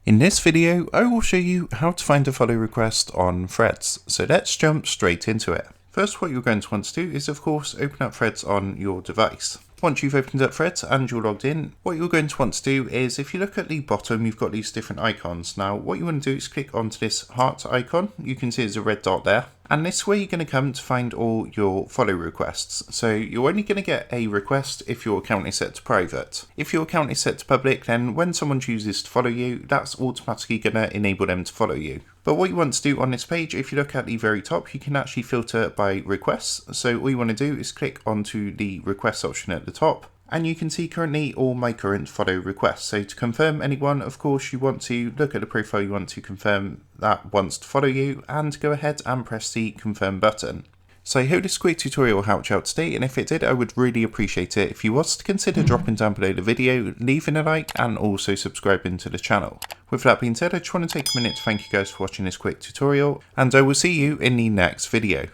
In this video, I will show you how to find a follow request on Threads, so let's jump straight into it. First, what you're going to want to do is of course open up Threads on your device. Once you've opened up Threads and you're logged in, what you're going to want to do is, if you look at the bottom, you've got these different icons. Now, what you want to do is click onto this heart icon. You can see there's a red dot there. And this is where you're going to come to find all your follow requests. So you're only going to get a request if your account is set to private. If your account is set to public, then when someone chooses to follow you, that's automatically going to enable them to follow you. But what you want to do on this page, if you look at the very top, you can actually filter by requests. So all you want to do is click onto the request option at the top. And you can see currently all my current follow requests. So to confirm anyone, of course, you want to look at the profile you want to confirm that wants to follow you and go ahead and press the confirm button. So I hope this quick tutorial helped you out today, and if it did, I would really appreciate it if you was to consider dropping down below the video, leaving a like and also subscribing to the channel. With that being said, I just want to take a minute to thank you guys for watching this quick tutorial, and I will see you in the next video.